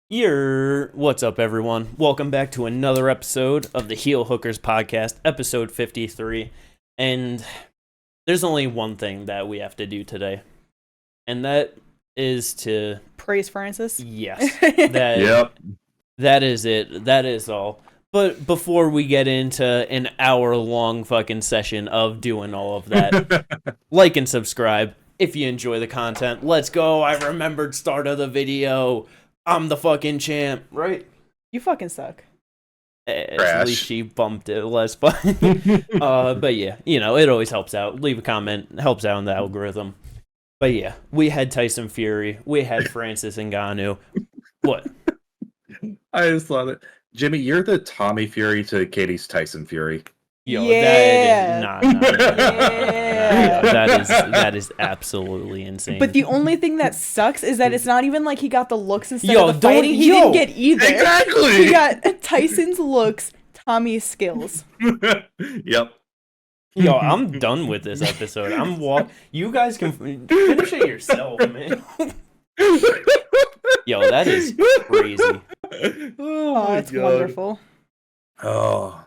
What's up, everyone? Welcome back to another episode of the Heel Hookers podcast, episode 53. And there's only one thing that we have to do today, and that is to praise Francis. Yes, that is it. That is all. But before we get into an hour-long fucking session of doing all of that, like and subscribe if you enjoy the content. Let's go. I remembered start of the video. I'm the fucking champ, right? You fucking suck. At least she bumped it less, but but yeah, it always helps out. Leave a comment, helps out in the algorithm. But yeah, we had Tyson Fury, we had Francis Ngannou. What? I just love it, Jimmy. You're the Tommy Fury to Katie's Tyson Fury. Yo, yeah. That is absolutely insane. But the only thing that sucks is that it's not even like he got the looks instead of the fighting. He didn't get either. Exactly. He got Tyson's looks, Tommy's skills. Yep. Yo, I'm done with this episode. You guys can finish it yourself, man. Yo, that is crazy. Oh, it's wonderful. Oh.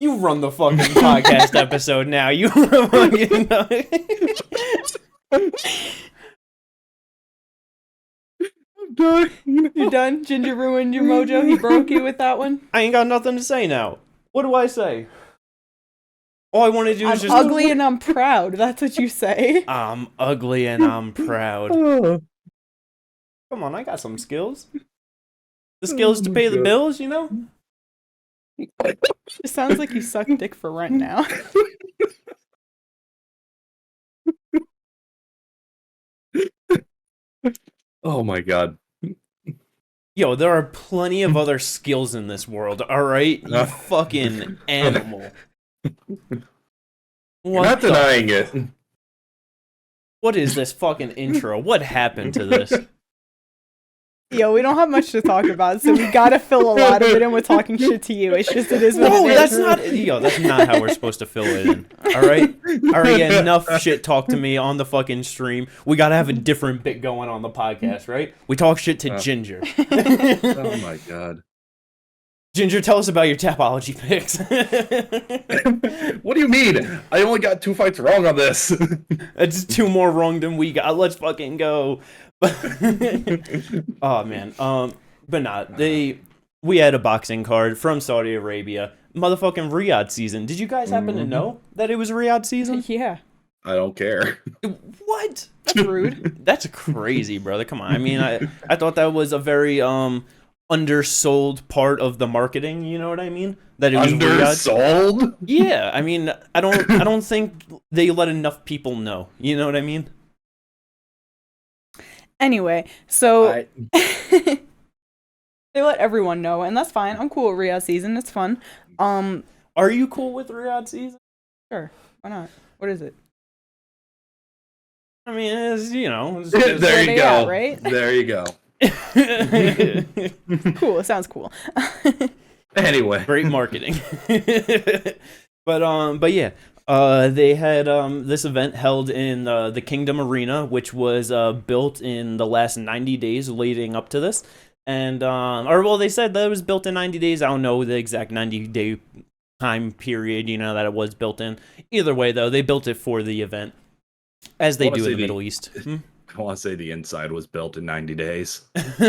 You run the fucking podcast episode now. You fucking I'm done. You're done? Ginger ruined your mojo? He broke you with that one? I ain't got nothing to say now. What do I say? All I want to do is just... I'm ugly and I'm proud. That's what you say. I'm ugly and I'm proud. Come on, I got some skills. The skills to pay the bills, It sounds like you suck dick for rent now. Oh my god. Yo, there are plenty of other skills in this world, alright? You fucking animal. You're not denying it. What is this fucking intro? What happened to this? Yo, we don't have much to talk about, so we gotta fill a lot of it in with talking shit to you. It's just, it is what it is. That's not how we're supposed to fill it in. Alright? Alright, yeah, enough shit talk to me on the fucking stream. We gotta have a different bit going on the podcast, right? We talk shit to Ginger. Oh my god. Ginger, tell us about your Tapology picks. What do you mean? I only got 2 fights wrong on this. It's 2 more wrong than we got. Let's fucking go. Oh man. But nah, we had a boxing card from Saudi Arabia. Motherfucking Riyadh season. Did you guys happen to know that it was Riyadh season? Yeah. I don't care. What? That's rude. That's crazy, brother. Come on. I mean, I thought that was a very undersold part of the marketing, you know what I mean? That it was undersold? Riyadh. Yeah, I mean, I don't think they let enough people know. You know what I mean? Anyway, so they let everyone know, and that's fine. I'm cool with Riyadh season. It's fun. Are you cool with Riyadh season? Sure. Why not? What is it? I mean, it's, there you go. Right? There you go. Cool. It sounds cool. Anyway, great marketing. But yeah, they had this event held in the Kingdom Arena, which was built in the last 90 days leading up to this, and they said that it was built in 90 days. I don't know the exact 90-day time period, that it was built in. Either way, though, they built it for the event, as they do in the Middle East. I want to say the inside was built in 90 days.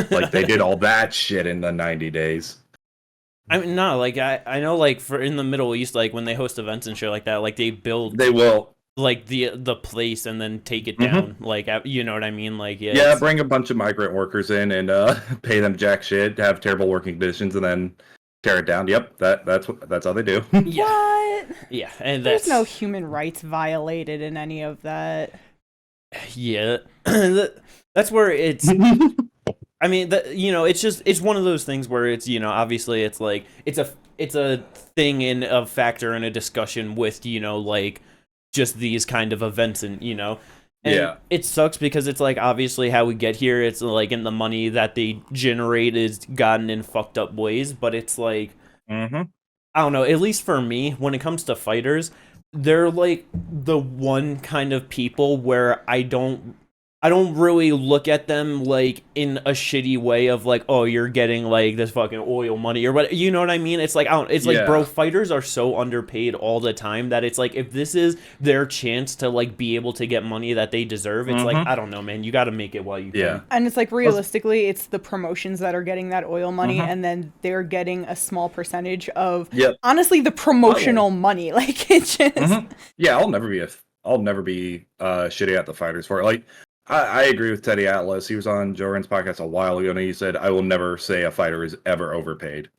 Like, they did all that shit in the 90 days. I mean, no, like, I know, like, for in the Middle East, like, when they host events and shit like that, like, they will, like, the place and then take it down. Like, you know what I mean? Like, yeah, bring a bunch of migrant workers in and pay them jack shit, have terrible working conditions, and then tear it down. Yep, that's how they do. What? Yeah, and there's no human rights violated in any of that. Yeah, that's where it's. I mean, it's one of those things where it's, obviously it's like it's a thing in a factor in a discussion with, like just these kind of events and yeah, it sucks because it's like obviously how we get here. It's like in the money that they generate is gotten in fucked up ways, but it's like I don't know. At least for me, when it comes to fighters, they're like the one kind of people where I don't I don't really look at them like in a shitty way of like, oh, you're getting like this fucking oil money or what, you know what I mean? It's like, I don't, it's like, bro, fighters are so underpaid all the time that it's like, if this is their chance to like be able to get money that they deserve, it's like, I don't know, man, you got to make it while you can. And it's like, realistically, it's the promotions that are getting that oil money, and then they're getting a small percentage of, honestly, the promotional money. Like, it's just... Yeah, I'll never be shitty at the fighters for it. Like, I agree with Teddy Atlas. He was on Joe Rogan's podcast a while ago, and he said, I will never say a fighter is ever overpaid.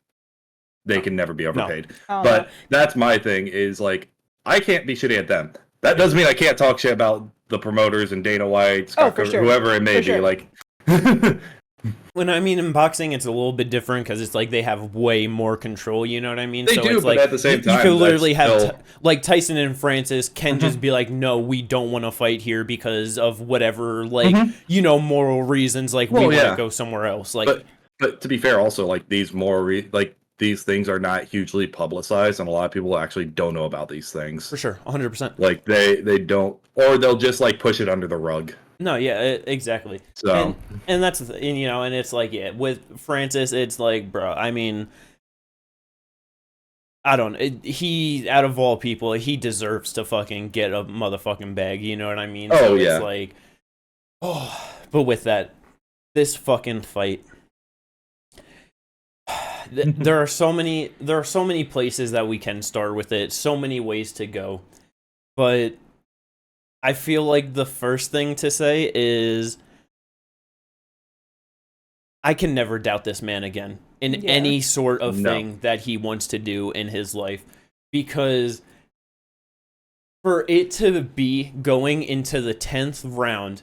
They can never be overpaid. No. But that's my thing, is like, I can't be shitty at them. That doesn't mean I can't talk shit about the promoters and Dana White, Scott Coker, whoever it may be. Like, when I mean in boxing, it's a little bit different because it's like they have way more control. You know what I mean? They do, it's but like, at the same time, you could literally have like Tyson and Francis can just be like, no, we don't want to fight here because of whatever, like you know, moral reasons. Like, we want to go somewhere else. Like, but to be fair, also like these these things are not hugely publicized, and a lot of people actually don't know about these things. For sure, 100%. Like they don't, or they'll just like push it under the rug. No, yeah, exactly. So, and that's the thing, you know, and it's like, yeah, with Francis, it's like, bro, I mean, I don't, he, out of all people, he deserves to fucking get a motherfucking bag, you know what I mean? So it's like, but with that, this fucking fight, there are so many places that we can start with it, so many ways to go, but I feel like the first thing to say is I can never doubt this man again in any sort of thing that he wants to do in his life, because for it to be going into the 10th round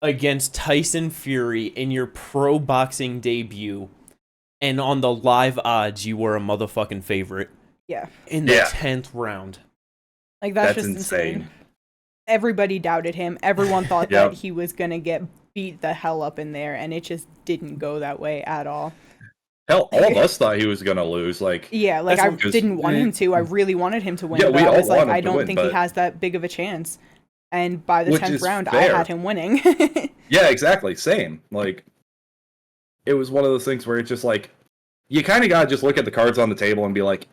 against Tyson Fury in your pro boxing debut, and on the live odds you were a motherfucking favorite. Yeah. In the 10th round. Like, that's just insane. Everybody doubted him. Everyone thought that he was going to get beat the hell up in there, and it just didn't go that way at all. Hell, all of us thought he was going to lose. Like, yeah, like, I didn't want him to. I really wanted him to win. Yeah, but I was like, I don't think he has that big of a chance. And by the 10th round, I had him winning. Yeah, exactly. Same. Like, it was one of those things where it's just like, you kind of got to just look at the cards on the table and be like,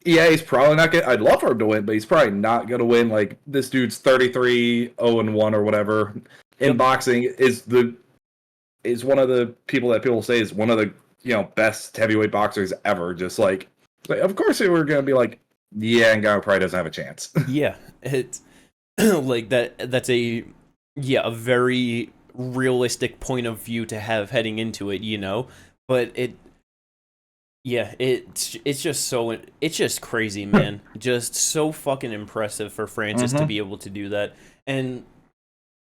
yeah, he's probably not going to... I'd love for him to win, but he's probably not going to win. Like, this dude's 33-0-1 or whatever. In boxing, is one of the people that people say is one of the, you know, best heavyweight boxers ever. Just like of course they were going to be like, yeah, Ngannou probably doesn't have a chance. Yeah, it's like that's a very realistic point of view to have heading into it, you know? But it's just crazy, man. Just so fucking impressive for Francis to be able to do that. And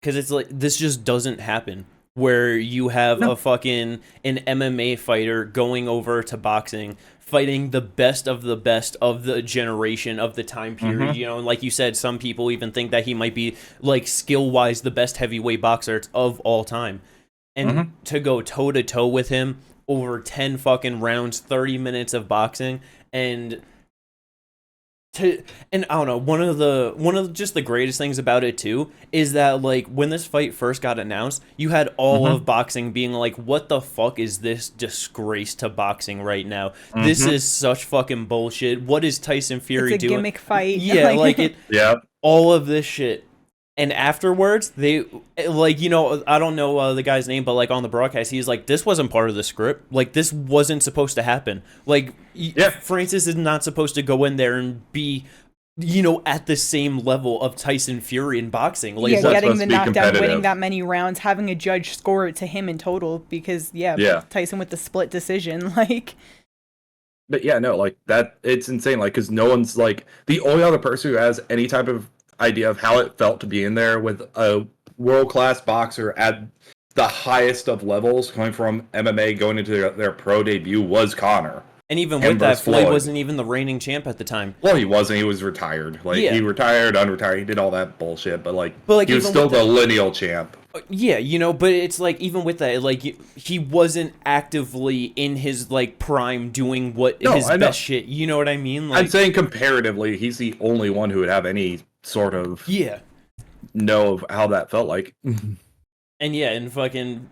because it's like, this just doesn't happen where you have an MMA fighter going over to boxing, fighting the best of the generation of the time period, you know, and like you said, some people even think that he might be, like, skill-wise the best heavyweight boxer of all time. And to go toe-to-toe with him over 10 fucking rounds, 30 minutes of boxing, and I don't know, one of just the greatest things about it too is that, like, when this fight first got announced, you had all of boxing being like, what the fuck is this disgrace to boxing right now? This is such fucking bullshit. What is Tyson Fury doing? It's a gimmick fight. Yeah, like it. Yeah. All of this shit. And afterwards, they, like, you know, I don't know the guy's name, but, like, on the broadcast, he's like, this wasn't part of the script. Like, this wasn't supposed to happen. Like, Francis is not supposed to go in there and be, you know, at the same level of Tyson Fury in boxing. Like, getting the knockdown, winning that many rounds, having a judge score it to him in total, because, Tyson with the split decision, like... But, yeah, no, like, that, it's insane, like, because no one's, like, the only other person who has any type of idea of how it felt to be in there with a world-class boxer at the highest of levels, going from MMA going into their pro debut, was Conor. And even with that, Floyd wasn't even the reigning champ at the time. Well, he wasn't. He was retired. Like, he retired, unretired. He did all that bullshit. But he was still the lineal champ. Yeah, you know, but it's like, even with that, like, he wasn't actively in his, like, prime doing his best shit. You know what I mean? Like, I'm saying comparatively, he's the only one who would have any sort of know of how that felt like. And yeah, and fucking,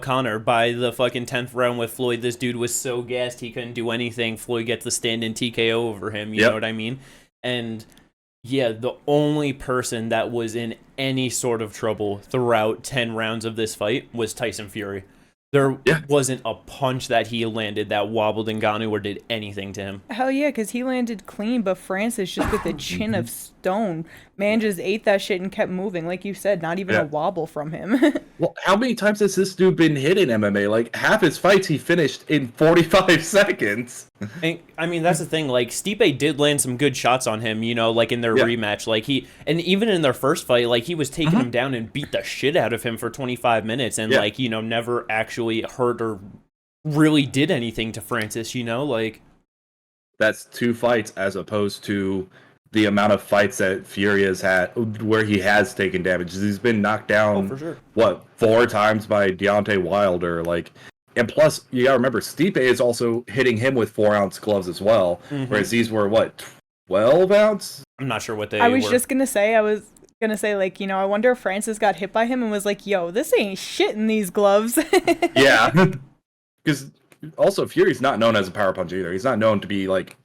Connor, by the fucking 10th round with Floyd, this dude was so gassed he couldn't do anything. Floyd gets the stand-in TKO over him, you know what I mean? And yeah, the only person that was in any sort of trouble throughout 10 rounds of this fight was Tyson Fury. There wasn't a punch that he landed that wobbled Ngannou or did anything to him. Hell yeah, because he landed clean, but Francis just with a chin of stone. Man just ate that shit and kept moving. Like you said, not even a wobble from him. Well, how many times has this dude been hit in MMA? Like, half his fights he finished in 45 seconds. And, I mean, that's the thing. Like, Stipe did land some good shots on him, like in their rematch. Like, and even in their first fight, like, he was taking him down and beat the shit out of him for 25 minutes and, like, never actually hurt or really did anything to Francis, like. That's 2 fights as opposed to the amount of fights that Fury has had where he has taken damage. He's been knocked down, for sure. 4 times by Deontay Wilder, like. And plus, you gotta remember, Stipe is also hitting him with 4-ounce gloves as well, whereas these were, 12 ounce? I'm not sure what they were. I was gonna say, like, I wonder if Francis got hit by him and was like, yo, this ain't shit in these gloves. Yeah. Because also, Fury's not known as a power puncher either. He's not known to be, like,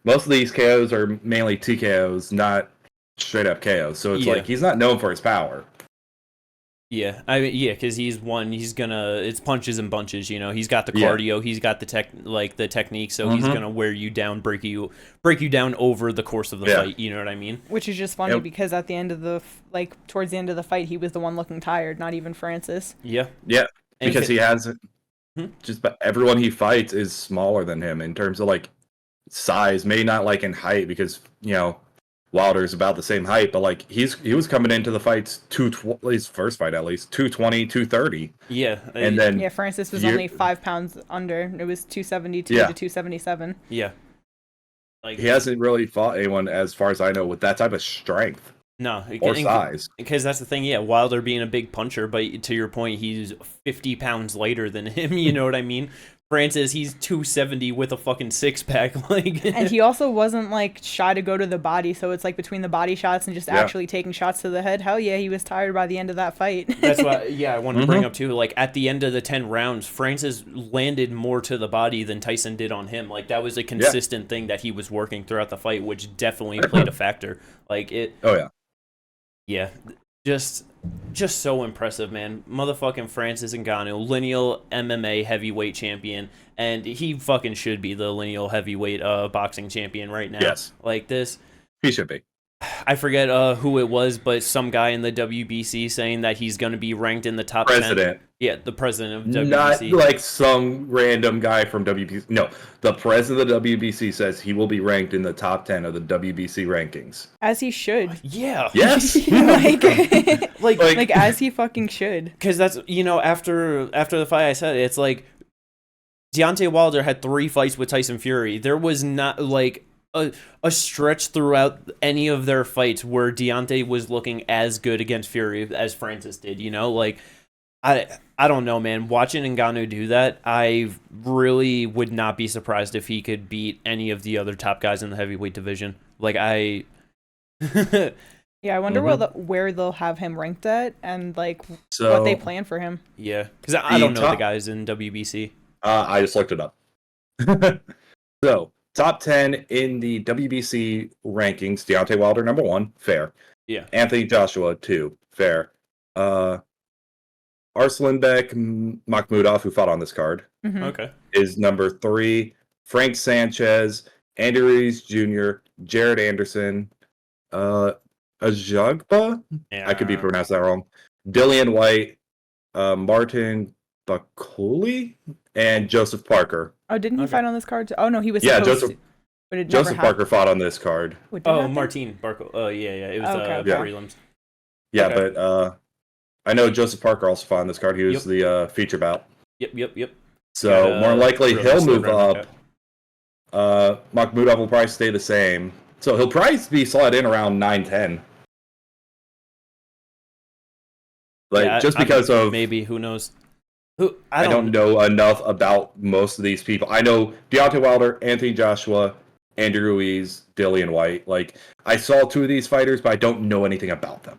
most of these KOs are mainly TKOs, not straight up KOs. So it's like, he's not known for his power. Yeah, because it's punches and bunches, He's got the cardio, he's got the technique, so he's gonna wear you down, break you down over the course of the fight. You know what I mean? Which is just funny because at the end of towards the end of the fight, he was the one looking tired, not even Francis. Yeah, because he has just about everyone he fights is smaller than him in terms of like size, maybe not like in height because Wilder's about the same height, but like he was coming into the fights his first fight at least 220, 230. Yeah, and then Francis was only 5 pounds under. It was 272 to 277. Yeah, like he hasn't really fought anyone as far as I know with that type of strength. No, or size. Because that's the thing. Yeah, Wilder being a big puncher, but to your point, he's 50 pounds lighter than him. You know what I mean? Francis, he's 270 with a fucking 6-pack, like. And he also wasn't like shy to go to the body, so it's like between the body shots and just actually taking shots to the head. Hell yeah, he was tired by the end of that fight. That's why, I wanted to bring up too. Like at the end of the 10 rounds, Francis landed more to the body than Tyson did on him. Like that was a consistent thing that he was working throughout the fight, which definitely played a factor. Like it. Oh yeah. Yeah. Just so impressive, man. Motherfucking Francis Ngannou, lineal MMA heavyweight champion, and he fucking should be the lineal heavyweight boxing champion right now. Yes. Like this. He should be. I forget who it was, but some guy in the WBC saying that he's going to be ranked in the top 10. Yeah, the president of WBC. Not like some random guy from WBC. No, the president of the WBC says he will be ranked in the top 10 of the WBC rankings. As he should. Yeah. Yes. like as he fucking should. Because that's, after the fight I said, it's like Deontay Wilder had 3 fights with Tyson Fury. There was not like a stretch throughout any of their fights where Deontay was looking as good against Fury as Francis did, like I don't know, man. Watching Ngannou do that, I really would not be surprised if he could beat any of the other top guys in the heavyweight division. Like I Yeah, I wonder where they'll have him ranked at and like what they plan for him. Yeah, because I don't know the guys in WBC. I just looked it up. So top 10 in the WBC rankings: Deontay Wilder number 1, fair. Yeah. Anthony Joshua 2, fair. Arslanbek Makhmudov, who fought on this card, okay, is number 3. Frank Sanchez, Andy Ruiz Jr., Jared Anderson, Ajagba. I could be pronounced that wrong. Dillian White, Martin Bakuli, and Joseph Parker. Oh, didn't he fight on this card too? Oh no, he was Joseph Parker fought on this card. Martin Barco. Oh yeah. It was prelims. Yeah, okay. But I know Joseph Parker also fought on this card. He was the feature bout. Yep. So more likely he'll move up. Makhmudov will probably stay the same. So he'll probably be slotted in around 9-10. Because of maybe, who knows? I don't know enough about most of these people. I know Deontay Wilder, Anthony Joshua, Andy Ruiz, Dillian White. Like I saw 2 of these fighters, but I don't know anything about them.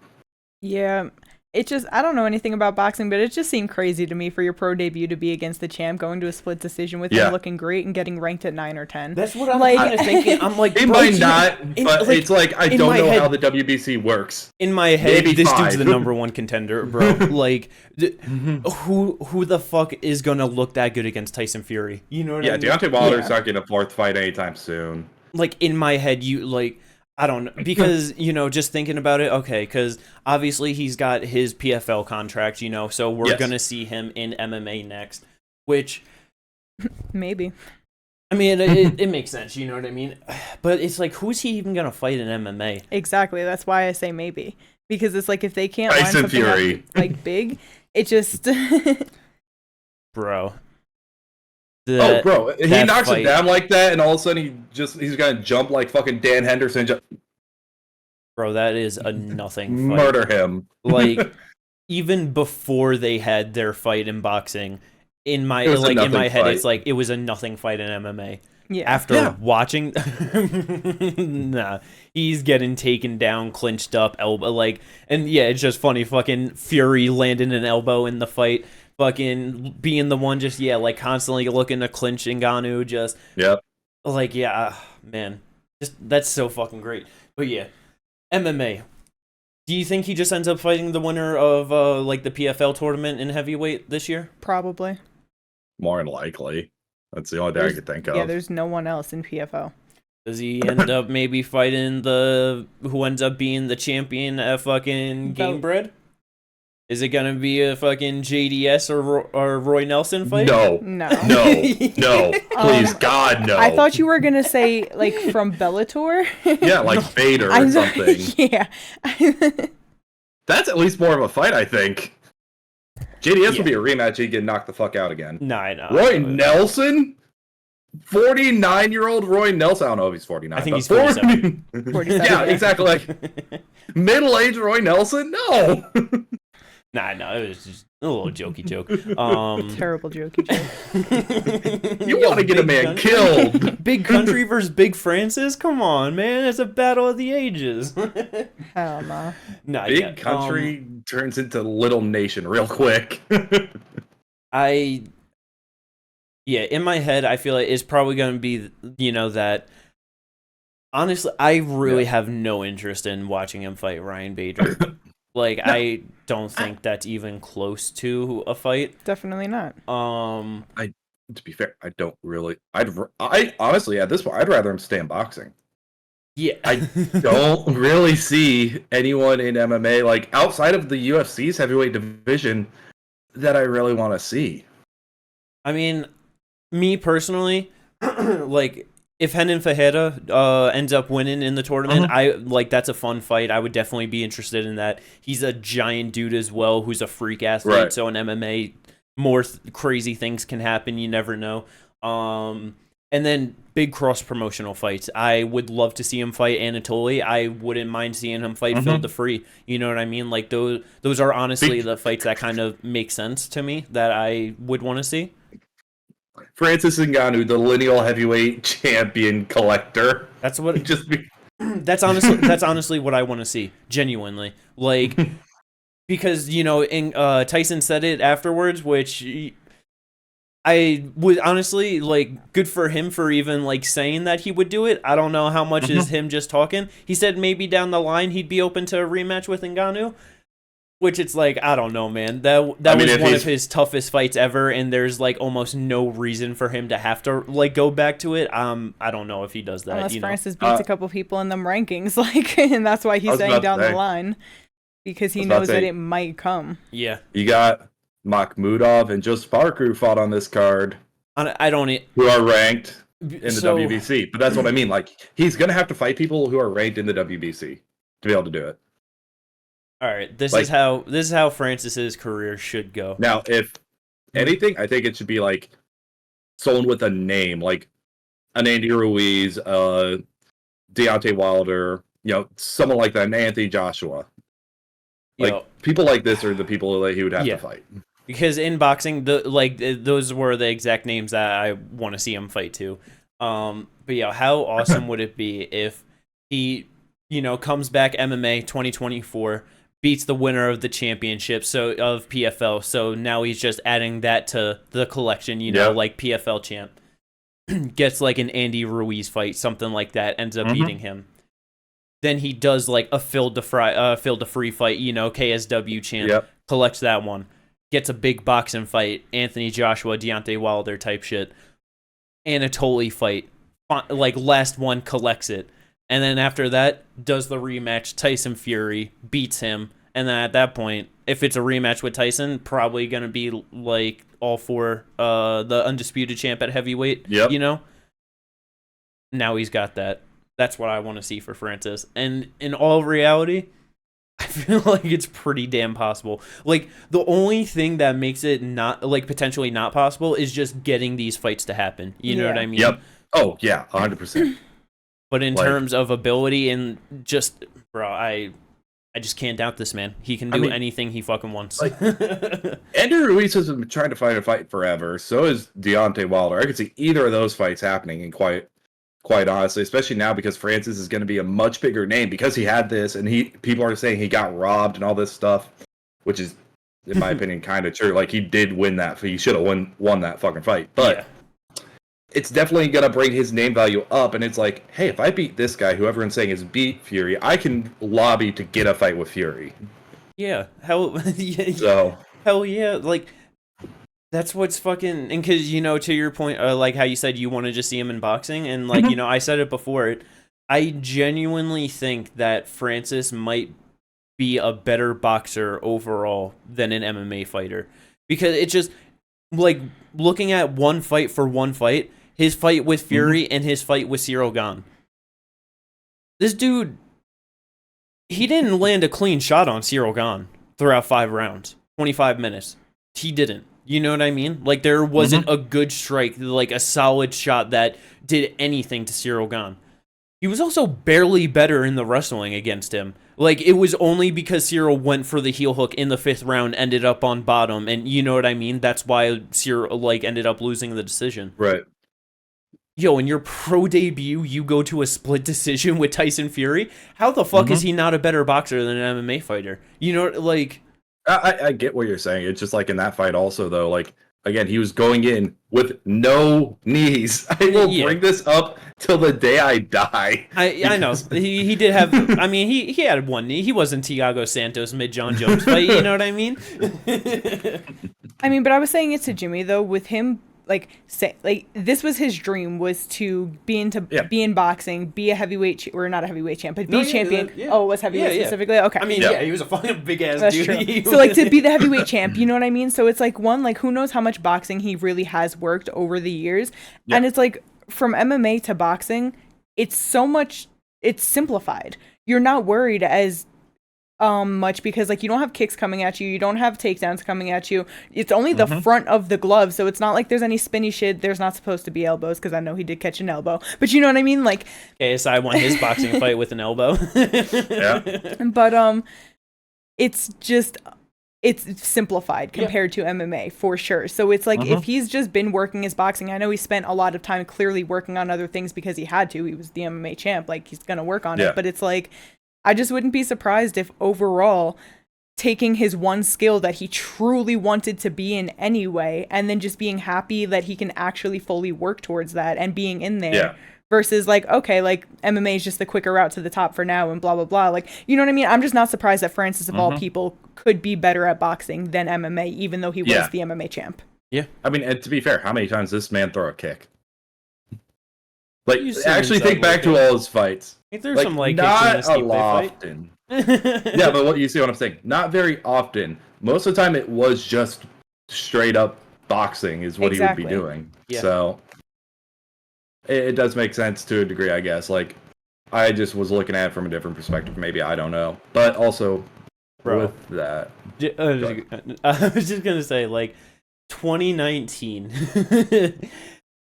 Yeah, it just, I don't know anything about boxing, but it just seemed crazy to me for your pro debut to be against the champ, going to a split decision with him looking great and getting ranked at 9 or 10. That's what I'm kind of thinking. I'm like, he might not, but it's like, I don't know how the WBC works. In my head, maybe this dude's the #1 contender, bro. Like, who the fuck is gonna look that good against Tyson Fury? You know what I mean? Yeah, Deontay Wilder's not getting a 4th fight anytime soon. Like, in my head, I don't know, because, just thinking about it, okay, because obviously he's got his PFL contract, so we're going to see him in MMA next, which... Maybe. I mean, it makes sense, you know what I mean? But it's like, who's he even going to fight in MMA? Exactly, that's why I say maybe. Because it's like, if they can't line Tyson something Fury. up, like, big, it just... Bro. He knocks it down like that, and all of a sudden he's gonna jump like fucking Dan Henderson. Bro, that is a nothing fight. Murder him. Like, even before they had their fight in boxing, in my head, it's like it was a nothing fight in MMA. Yeah. After watching, nah, he's getting taken down, clinched up, elbow, and yeah, it's just funny. Fucking Fury landing an elbow in the fight. Fucking being the one constantly looking to clinch Ngannou, man, just that's so fucking great. But yeah, MMA. Do you think he just ends up fighting the winner of the PFL tournament in heavyweight this year? Probably. More than likely. That's the only thing I could think of. Yeah, there's no one else in PFL. Does he end up maybe fighting who ends up being the champion at fucking Gamebred? Is it gonna be a fucking JDS or Roy Nelson fight? No. Please, God, no. I thought you were gonna say from Bellator. Yeah, like Vader or something. Yeah. That's at least more of a fight, I think. JDS would be a rematch. He'd get knocked the fuck out again. No, I know. Roy Nelson, 49-year-old Roy Nelson. I don't know if he's 49. I think he's 47. 47. Yeah, exactly. Like middle-aged Roy Nelson. No. Nah, it was just a little jokey joke. Terrible jokey joke. You want to get a man killed. Big Country versus Big Francis? Come on, man. It's a battle of the ages. Hell no. Nah, Big Country turns into Little Nation real quick. In my head, I feel like it's probably going to be, that... Honestly, I really have no interest in watching him fight Ryan Bader. I don't think that's even close to a fight. Definitely not. To be fair, I don't really. I honestly, at this point, I'd rather him stay in boxing. Yeah, I don't really see anyone in MMA outside of the UFC's heavyweight division that I really want to see. I mean, me personally, if Renan Ferreira ends up winning in the tournament, that's a fun fight. I would definitely be interested in that. He's a giant dude as well, who's a freak athlete. Right. So in MMA, more crazy things can happen. You never know. And then big cross promotional fights. I would love to see him fight Anatoly. I wouldn't mind seeing him fight Phil DeFree. You know what I mean? Those are honestly the fights that kind of make sense to me that I would want to see. Francis Ngannou, the lineal heavyweight champion collector. That's what it just be. That's honestly what I want to see. Genuinely, because Tyson said it afterwards, which I would honestly good for him for even saying that he would do it. I don't know how much is him just talking. He said maybe down the line he'd be open to a rematch with Ngannou. Which it's I don't know, man. That was one of his toughest fights ever, and there's almost no reason for him to have to go back to it. I don't know if he does that. Unless Francis beats a couple people in them rankings, and that's why he's saying down the line, because he knows that it might come. Yeah, you got Makhmudov and Joseph Parker who fought on this card. Who are ranked in the WBC, but that's what I mean. He's gonna have to fight people who are ranked in the WBC to be able to do it. All right, this is how Francis's career should go. Now, if anything, I think it should be someone with a name, an Andy Ruiz, Deontay Wilder, someone like that, an Anthony Joshua. People like this are the people that he would have to fight. Because in boxing, those were the exact names that I want to see him fight too. But yeah, how awesome would it be if he, comes back MMA 2024. beats the winner of the championship, so of PFL. So now he's just adding that to the collection, like PFL champ. Gets like an Andy Ruiz fight, something like that, ends up beating him. Then he does like a Phil DeFree fight, KSW champ, collects that one. Gets a big boxing fight, Anthony Joshua, Deontay Wilder type shit. Anatoly fight, like last one, collects it. And then after that, does the rematch, Tyson Fury, beats him. And then at that point, if it's a rematch with Tyson, probably going to be like all for the undisputed champ at heavyweight, Now he's got that. That's what I want to see for Francis. And in all reality, I feel like it's pretty damn possible. Like, the only thing that makes it not, like, potentially not possible is just getting these fights to happen. You know what I mean? Yep. Oh, yeah, 100%. But in terms of ability and just, bro, I just can't doubt this man. He can do anything he fucking wants. Like, Andrew Ruiz has been trying to find a fight forever. So is Deontay Wilder. I could see either of those fights happening, and quite honestly, especially now because Francis is going to be a much bigger name because he had this, and people are saying he got robbed and all this stuff, which is, in my opinion, kind of true. Like, he did win that. He should have won that fucking fight. But it's definitely going to bring his name value up, and it's like, hey, if I beat this guy, who everyone's saying is beat Fury, I can lobby to get a fight with Fury. Yeah. Hell yeah. Like, that's what's fucking... And because, to your point, like how you said you want to just see him in boxing, and like, I said it before, I genuinely think that Francis might be a better boxer overall than an MMA fighter. Because it just... Like, looking at one fight for one fight, his fight with Fury and his fight with Ciryl Gane. This dude, he didn't land a clean shot on Ciryl Gane throughout 5 rounds, 25 minutes. He didn't. You know what I mean? Like, there wasn't a good strike, like a solid shot that did anything to Ciryl Gane. He was also barely better in the wrestling against him. Like, it was only because Ciryl went for the heel hook in the 5th round, ended up on bottom, and you know what I mean? That's why Ciryl, like, ended up losing the decision. Right. Yo, in your pro debut, you go to a split decision with Tyson Fury? How the fuck is he not a better boxer than an MMA fighter? You know, like... I get what you're saying. It's just like in that fight also, though, like, again, he was going in with no knees. I will bring this up till the day I die. I know. He did have... I mean, he had one knee. He wasn't Thiago Santos mid-John Jones fight. You know what I mean? I mean, but I was saying it to Jimmy, though, with him... Like this was his dream, was to be in boxing, be a heavyweight or not a heavyweight champ, but be champion. Oh, it was heavyweight specifically. Okay. I mean, he was a fucking big ass That's dude. True. So like to be the heavyweight champ, you know what I mean? So it's like who knows how much boxing he really has worked over the years, and it's like from MMA to boxing, it's simplified. You're not worried as much because like you don't have kicks coming at you, you don't have takedowns coming at you. It's only the front of the glove, so it's not like there's any spinny shit. There's not supposed to be elbows because I know he did catch an elbow, but you know what I mean. Like KSI won his boxing fight with an elbow. But it's simplified compared to MMA for sure. So it's like if he's just been working his boxing, I know he spent a lot of time clearly working on other things because he had to. He was the MMA champ, like he's gonna work on it. But it's like, I just wouldn't be surprised if overall taking his one skill that he truly wanted to be in anyway, and then just being happy that he can actually fully work towards that and being in there versus like, okay, like MMA is just the quicker route to the top for now and blah, blah, blah. Like, you know what I mean? I'm just not surprised that Francis of all people could be better at boxing than MMA, even though he was the MMA champ. Yeah. I mean, and to be fair, how many times does this man throw a kick? Like, actually think back to all his fights. He threw some like not a lot often. Yeah, but you see what I'm saying? Not very often. Most of the time, it was just straight up boxing is what he would be doing. Yeah. So it does make sense to a degree, I guess. Like, I just was looking at it from a different perspective. Maybe I don't know, but also with that, I was just gonna say, like, 2019.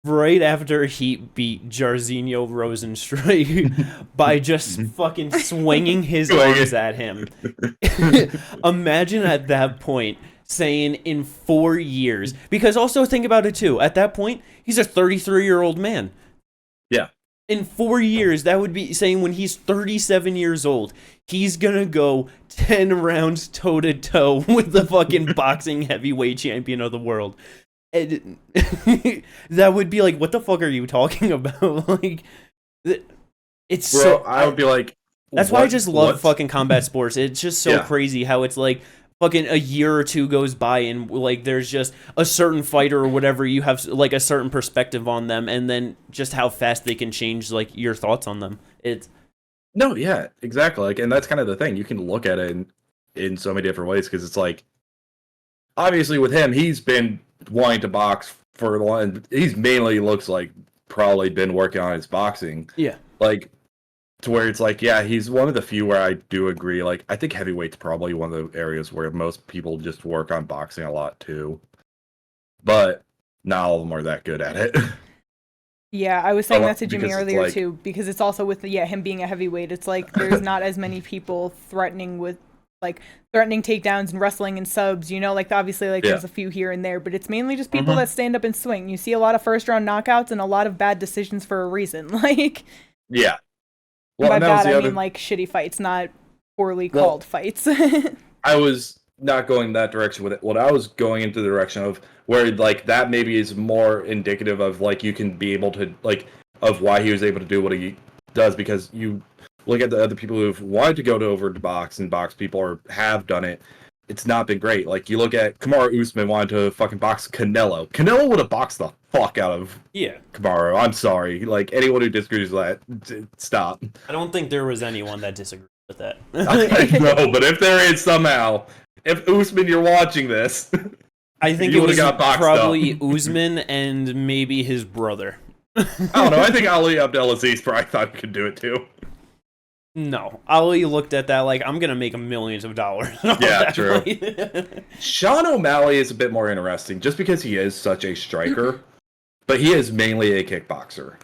Right after he beat Jairzinho Rosenstruik by just fucking swinging his arms at him. Imagine at that point saying in 4 years, because also think about it too, at that point, he's a 33-year-old man. Yeah. In 4 years, that would be saying when he's 37 years old, he's gonna go 10 rounds toe to toe with the fucking boxing heavyweight champion of the world. And that would be like, what the fuck are you talking about? Like, it's Bro, so. I would be like, That's why I just love fucking combat sports. It's just so crazy how it's like fucking a year or two goes by and like there's just a certain fighter or whatever, you have like a certain perspective on them, and then just how fast they can change like your thoughts on them. It's no, yeah, exactly. Like, and that's kind of the thing. You can look at it in so many different ways because it's like, obviously with him, he's been wanting to box for a while. He's mainly looks like probably been working on his boxing. Yeah. Like, to where it's like, yeah, he's one of the few where I do agree. Like, I think heavyweight's probably one of the areas where most people just work on boxing a lot too. But not all of them are that good at it. Yeah, I was saying that to Jimmy earlier too, because it's also with him being a heavyweight. It's like there's not as many people threatening takedowns and wrestling and subs. You know, like obviously there's a few here and there, but it's mainly just people that stand up and swing. You see a lot of first round knockouts and a lot of bad decisions for a reason. Like, yeah. Well, by bad I mean like shitty fights, not poorly called fights. I was not going that direction with it. What I was going into the direction of where like that maybe is more indicative of like you can be able to like of why he was able to do what he does, because you look at the other people who've wanted to go over to box and box people or have done it. It's not been great. Like you look at Kamaru Usman wanted to fucking box Canelo. Canelo would have boxed the fuck out of Kamaru. I'm sorry. Like anyone who disagrees with that, stop. I don't think there was anyone that disagreed with that. I know, but if there is somehow, if Usman, you're watching this, I think it was probably Usman and maybe his brother. I don't know. I think Ali Abdelaziz probably thought he could do it too. No, Ali looked at that like, I'm gonna make millions of dollars. Yeah, true. Sean O'Malley is a bit more interesting, just because he is such a striker, but he is mainly a kickboxer.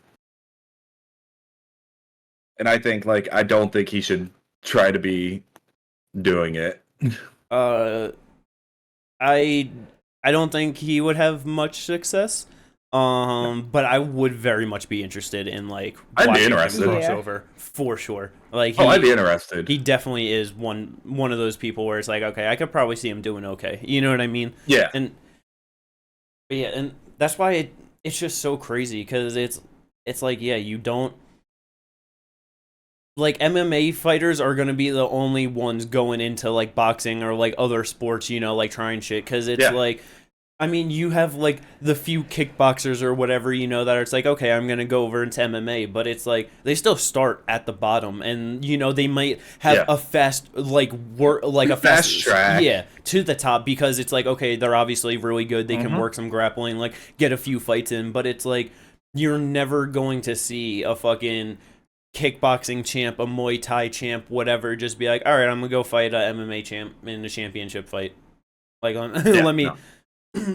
And I think, like, I don't think he should try to be doing it. I don't think he would have much success. But I would very much be interested in like I'd be interested crossover for sure. Like I'd be interested. He definitely is one of those people where it's like, okay, I could probably see him doing okay. You know what I mean? Yeah. And that's why it's just so crazy, because it's like, yeah, you don't like MMA fighters are gonna be the only ones going into like boxing or like other sports, you know, like trying shit, because it's like, I mean, you have, like, the few kickboxers or whatever, you know, that it's like, okay, I'm going to go over into MMA, but it's like, they still start at the bottom, and, you know, they might have a fast, like, a fast track. Yeah, to the top, because it's like, okay, they're obviously really good, they can work some grappling, like, get a few fights in, but it's like, you're never going to see a fucking kickboxing champ, a Muay Thai champ, whatever, just be like, all right, I'm going to go fight a MMA champ in a championship fight. Like, let me... No.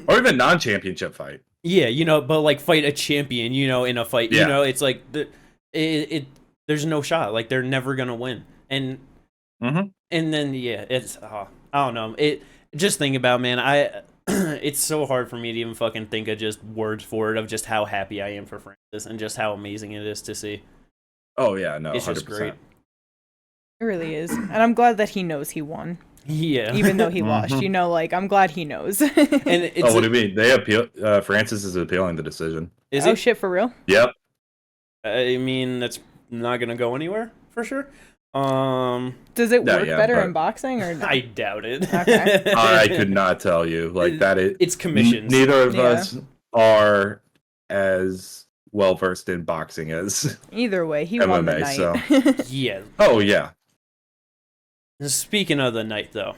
Or even non-championship fight. Yeah, you know, but like fight a champion, you know, in a fight, you know, it's like there's no shot. Like they're never gonna win, and and then it's I don't know. Just think about, man. It's so hard for me to even fucking think of just words for it of just how happy I am for Francis and just how amazing it is to see. Oh yeah, no, it's 100%. just great. It really is, and I'm glad that he knows he won. Yeah. Even though he lost, you know, like, I'm glad he knows. And it's what do you mean? They appeal. Francis is appealing the decision. Is it? Shit, for real? Yep. I mean, that's not gonna go anywhere for sure. Does it work better in boxing or no? I doubt it. Okay. I could not tell you. Like that is. It's commissions. Neither of us are as well versed in boxing as. Either way, he MMA, won the night. So. Yeah. Oh yeah. Speaking of the night, though,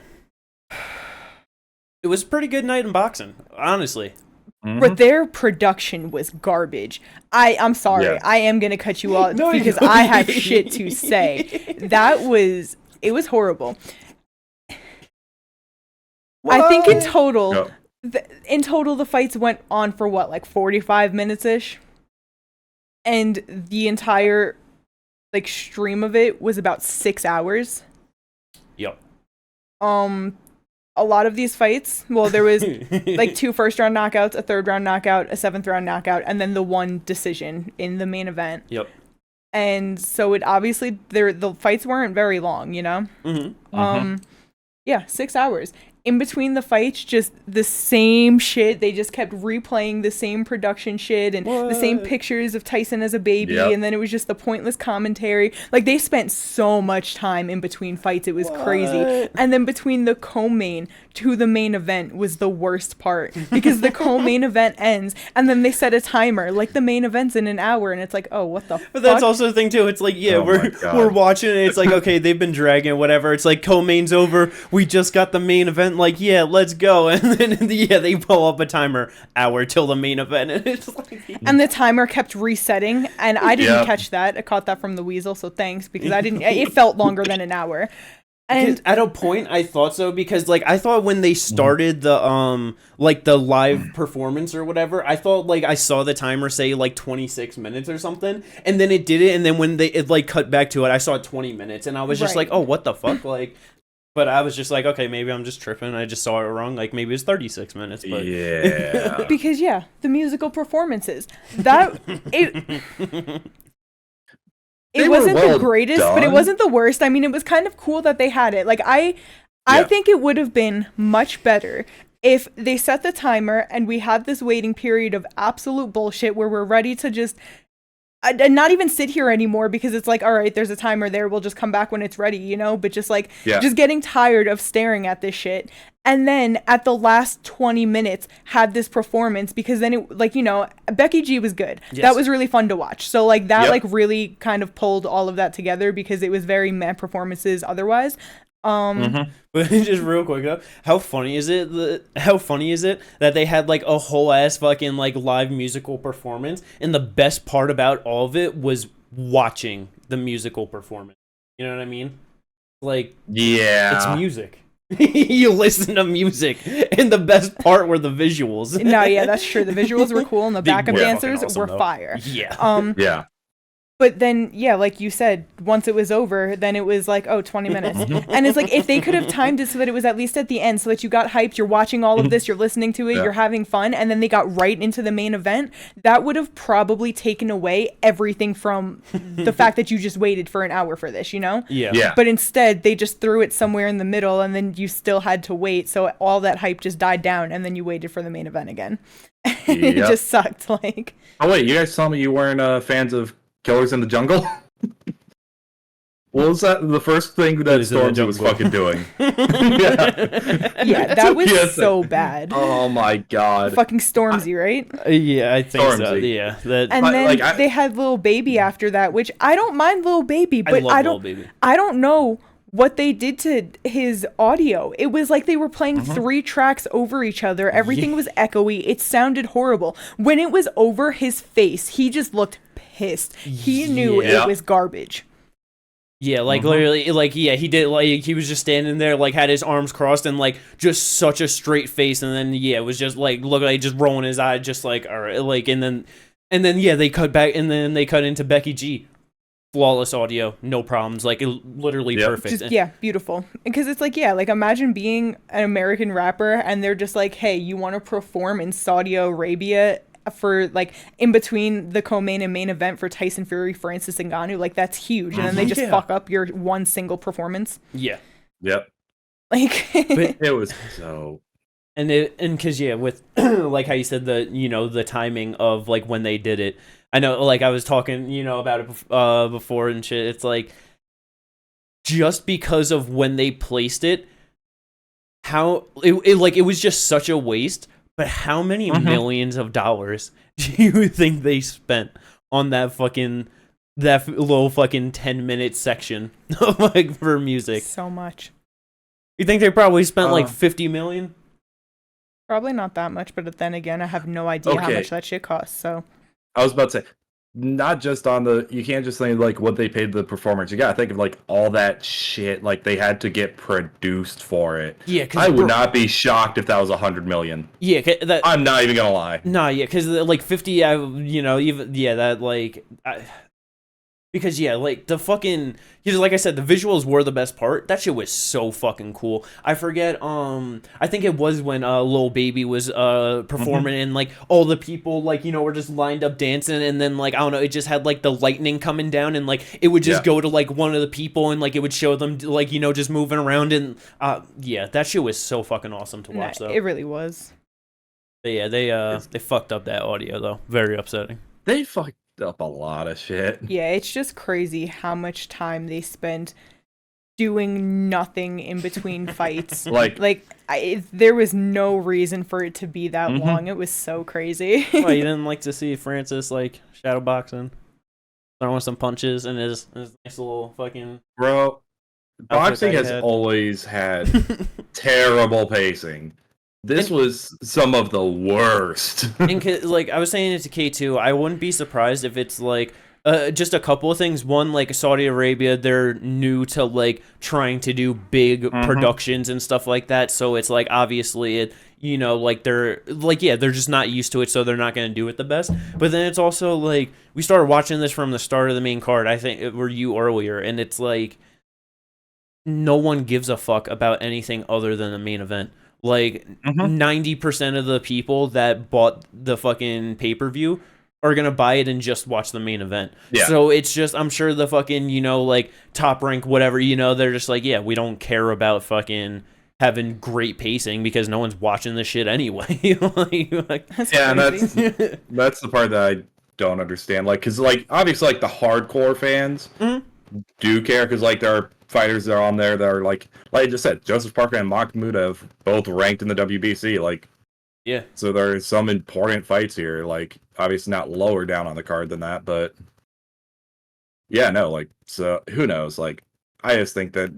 it was a pretty good night in boxing, honestly. But their production was garbage. I'm sorry. Yeah. I am going to cut you off because I have shit to say. It was horrible. What? I think in total, the fights went on for what, like 45 minutes-ish? And the entire, like, stream of it was about 6 hours. Yep. A lot of these fights, well, there was like 2 first-round knockouts, a third-round knockout, a 7th-round knockout, and then the one decision in the main event. Yep. And so it obviously the fights weren't very long, you know. Yeah, 6 hours. In between the fights, just the same shit. They just kept replaying the same production shit and the same pictures of Tyson as a baby. And then it was just the pointless commentary. Like, they spent so much time in between fights. It was crazy. And then between the co-main to the main event was the worst part. Because the co-main event ends, and then they set a timer. Like, the main event's in an hour, and it's like, oh, what the fuck? But that's also the thing, too. It's like, yeah, we're watching it. It's like, okay, they've been dragging, whatever. It's like, co-main's over. We just got the main event. Like, yeah, let's go. And then, yeah, they pull up a timer hour till the main event. And it's like... And the timer kept resetting, and I didn't catch that. I caught that from the Weasel, so thanks, because I didn't... It felt longer than an hour. And at a point I thought so, because like I thought when they started the like the live performance or whatever, I thought like I saw the timer say like 26 minutes or something, and then it did it, and then when it like cut back to it, I saw 20 minutes, and I was just like, oh, what the fuck, like. But I was just like, okay, maybe I'm just tripping. I just saw it wrong. Like, maybe it's 36 minutes. But yeah. Because, yeah, the musical performances. That... It wasn't the greatest, but it wasn't the worst. I mean, it was kind of cool that they had it. Like, I think it would have been much better if they set the timer and we had this waiting period of absolute bullshit where we're ready to just... not even sit here anymore, because it's like, all right, there's a timer there, we'll just come back when it's ready, you know? But just like, just getting tired of staring at this shit. And then at the last 20 minutes had this performance, because then it, like, you know, Becky G was good. Yes. That was really fun to watch. So like that like really kind of pulled all of that together, because it was very meh performances otherwise. But just real quick though, how funny is it that they had like a whole ass fucking like live musical performance, and the best part about all of it was watching the musical performance. You know what I mean? Like, yeah, it's music. You listen to music, and the best part were the visuals. No, yeah, that's true. The visuals were cool, and the backup dancers awesome, were though. fire. Yeah. Yeah. But then, yeah, like you said, once it was over, then it was like, oh, 20 minutes. And it's like, if they could have timed it so that it was at least at the end, so that you got hyped, you're watching all of this, you're listening to it, you're having fun, and then they got right into the main event, that would have probably taken away everything from the fact that you just waited for an hour for this, you know? Yeah. But instead, they just threw it somewhere in the middle, and then you still had to wait, so all that hype just died down, and then you waited for the main event again. It just sucked, like... Oh, wait, you guys told me you weren't fans of Killers in the Jungle? What was that? The first thing that Stormzy was fucking doing. Yeah, that was so bad. Oh my god. Fucking Stormzy, right? Yeah, I think Stormzy. so. Yeah. And then they had Lil Baby after that, which I don't mind Lil Baby, but I don't know what they did to his audio. It was like they were playing 3 tracks over each other. Everything was echoey. It sounded horrible. When it was over his face, he just looked pissed. He knew it was garbage. Yeah, like literally, like he did, like he was just standing there, like had his arms crossed and like just such a straight face, and then it was just like look like just rolling his eye, just like all right, like and then they cut back, and then they cut into Becky G. Flawless audio, no problems, like literally perfect. Just, beautiful. Because it's like, like imagine being an American rapper and they're just like, hey, you want to perform in Saudi Arabia for like in between the co-main and main event for Tyson Fury, Francis Ngannou, like that's huge. And then they just fuck up your one single performance. Yeah. Yep. Like but it was so. And because with like how you said the timing of like when they did it. I know, like I was talking, about it before and shit. It's like just because of when they placed it, how it was just such a waste. But how many millions of dollars do you think they spent on that little fucking 10-minute section like for music? So much. You think they probably spent like 50 million? Probably not that much, but then again, I have no idea how much that shit costs. So I was about to say, not just on you can't just think like what they paid the performers. You gotta think of like all that shit like they had to get produced for it. Yeah, I would not be shocked if that was 100 million. Yeah, I'm not even gonna lie. Nah, yeah, because like 50, even that like. Because yeah, like the fucking, because like I said, the visuals were the best part. That shit was so fucking cool. I forget, I think it was when Lil Baby was performing, and like all the people like, you know, were just lined up dancing, and then like I don't know, it just had like the lightning coming down, and like it would just go to like one of the people, and like it would show them like, you know, just moving around, and yeah, that shit was so fucking awesome to watch though. It really was. But yeah, they fucked up that audio though. Very upsetting. They fucked up a lot of shit. Yeah, it's just crazy how much time they spent doing nothing in between fights. There was no reason for it to be that long. It was so crazy. Well, you didn't like to see Francis like shadow boxing, throwing some punches, and his nice little fucking bro. Boxing has always had terrible pacing. This was some of the worst. And like I was saying it to K2, I wouldn't be surprised if it's like just a couple of things. One, like Saudi Arabia, they're new to like trying to do big productions and stuff like that. So it's like obviously it, you know, like they're like, yeah, they're just not used to it, so they're not going to do it the best. But then it's also like we started watching this from the start of the main card. I think it were you earlier, and it's like no one gives a fuck about anything other than the main event. Like 90% of the people that bought the fucking pay-per-view are gonna buy it and just watch the main event. Yeah. So it's just, I'm sure the fucking, you know, like Top Rank, whatever, you know, they're just like, yeah, we don't care about fucking having great pacing because no one's watching this shit anyway. Yeah, and that's the part that I don't understand. Like, cause like obviously like the hardcore fans do care, because like there are fighters that are on there that are like I just said, Joseph Parker and Mahmoud have both ranked in the WBC. Like, yeah. So there's some important fights here. Like, obviously not lower down on the card than that, but yeah, no, like, so who knows? Like, I just think that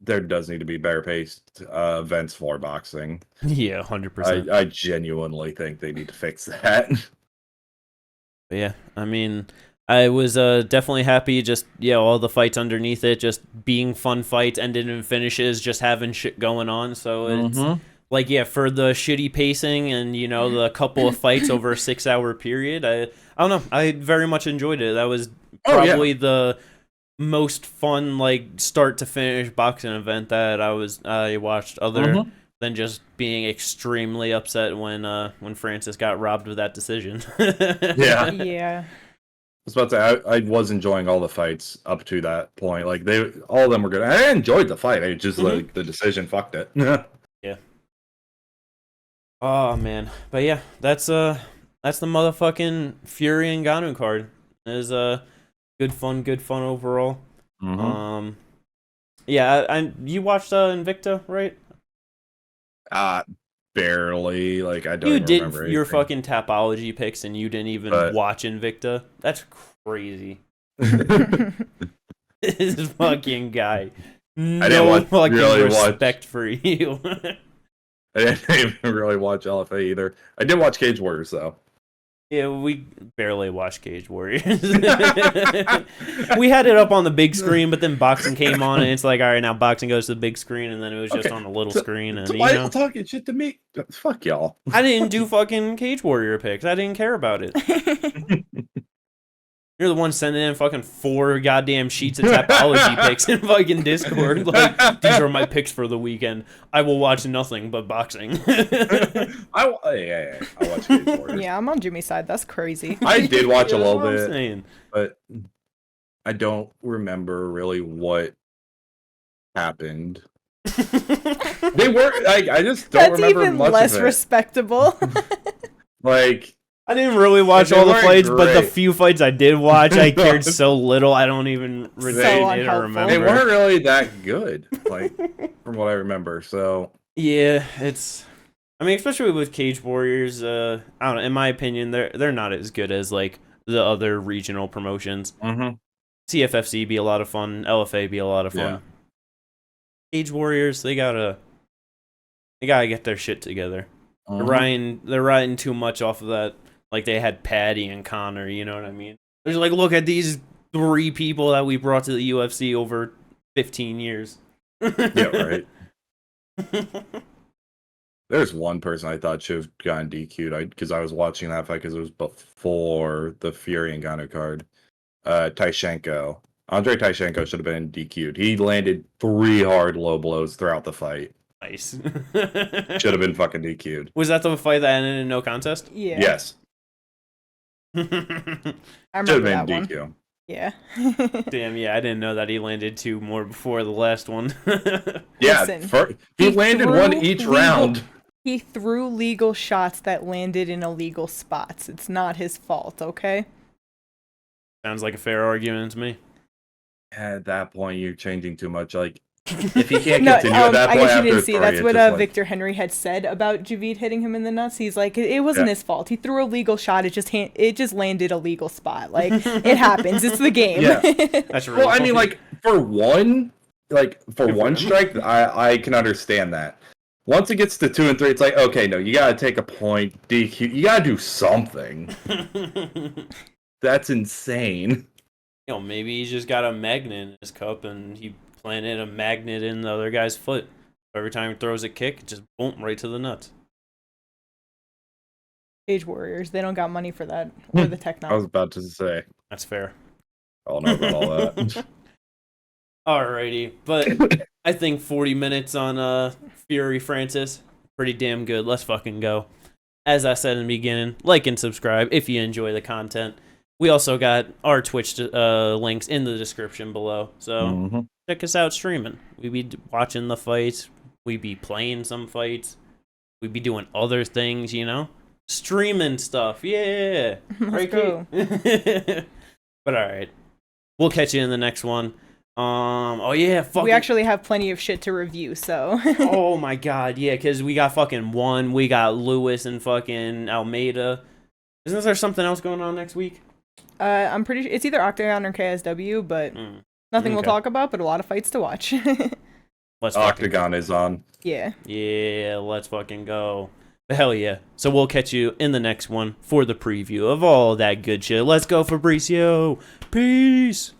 there does need to be better paced events for boxing. Yeah, 100%. I genuinely think they need to fix that. But yeah, I mean, I was definitely happy, just, yeah, all the fights underneath it, just being fun fights, ended in finishes, just having shit going on. So it's like, yeah, for the shitty pacing and, you know, the couple of fights over a 6-hour period, I don't know, I very much enjoyed it. That was probably the most fun, like, start to finish boxing event that I watched, other than just being extremely upset when Francis got robbed of that decision. Yeah. I was about to say, I was enjoying all the fights up to that point. Like, all of them were good. I enjoyed the fight. I just like the decision fucked it. Yeah. Oh man, but yeah, that's the motherfucking Fury and Ngannou card. It was good fun overall. Yeah, you watched Invicta, right? Barely. Like, I don't you even did remember your anything. fucking Tapology picks and you didn't even watch Invicta. That's crazy. This fucking guy. I didn't fucking really respect for you. I didn't even really watch LFA either. I did watch Cage Warriors though. Yeah, we barely watched Cage Warriors. We had it up on the big screen, but then boxing came on, and it's like, all right, now boxing goes to the big screen, and then it was just on the little screen. And why are you talking shit to me? Fuck y'all. I didn't do fucking Cage Warrior picks. I didn't care about it. You're the one sending in fucking 4 goddamn sheets of Tapology picks in fucking Discord. Like, these are my picks for the weekend. I will watch nothing but boxing. I watch Cage Warriors. Yeah, I'm on Jimmy's side. That's crazy. I did watch a little bit, but I don't remember really what happened. They were like, I just don't remember much of it. That's even less respectable. Like, I didn't really watch all the fights, but the few fights I did watch, I cared so little. I don't even relate or remember. They weren't really that good, like, from what I remember. So yeah, it's. I mean, especially with Cage Warriors, I don't know. In my opinion, they're not as good as like the other regional promotions. CFFC be a lot of fun. LFA be a lot of fun. Yeah. Cage Warriors, they gotta get their shit together. They're riding too much off of that. Like, they had Paddy and Connor, you know what I mean? They're like, look at these 3 people that we brought to the UFC over 15 years. Yeah, right. There's one person I thought should have gotten DQ'd because I was watching that fight because it was before the Fury and Ngannou card. Tyshenko. Andrei Tyshenko should have been DQ'd. He landed 3 hard low blows throughout the fight. Nice. Should have been fucking DQ'd. Was that the fight that ended in no contest? Yeah. Yes. I Should remember have that been one. DQ. Yeah. Damn, yeah, I didn't know that he landed 2 more before the last one. Yeah, Listen, he landed threw 1 each round. He threw legal shots that landed in illegal spots. It's not his fault, okay? Sounds like a fair argument to me. At that point, you're changing too much. Like, if he can't No, continue at that I point guess you after didn't see. 3, That's it's what just like, Victor Henry had said about Javid hitting him in the nuts. He's like, it wasn't his fault. He threw a legal shot. It just landed a legal spot. Like, it happens. It's the game. Yeah. That's really well, I mean, funny. like, for one strike, I can understand that. Once it gets to 2 and 3, it's like, okay, no, you gotta take a point, DQ, you gotta do something. That's insane. You know, maybe he's just got a magnet in his cup and he planted a magnet in the other guy's foot. Every time he throws a kick, it just boom, right to the nuts. Cage Warriors, they don't got money for that or the I was technology. about to say, That's fair. I don't know about all that. Alrighty, but I think 40 minutes on Fury Francis, pretty damn good. Let's fucking go. As I said in the beginning, like and subscribe if you enjoy the content. We also got our Twitch links in the description below, so check us out streaming. We be watching the fights, we be playing some fights, we be doing other things, you know, streaming stuff. Yeah, Let's go. But all right, we'll catch you in the next one. Oh yeah, fucking. We actually have plenty of shit to review, so. Oh my god, yeah, because we got fucking one. We got Lewis and fucking Almeida. Isn't there something else going on next week? I'm pretty sure it's either Octagon or KSW, but nothing we'll talk about, but a lot of fights to watch. Let's Octagon is on. Yeah. Yeah, let's fucking go. But hell yeah. So we'll catch you in the next one for the preview of all that good shit. Let's go, Fabricio. Peace.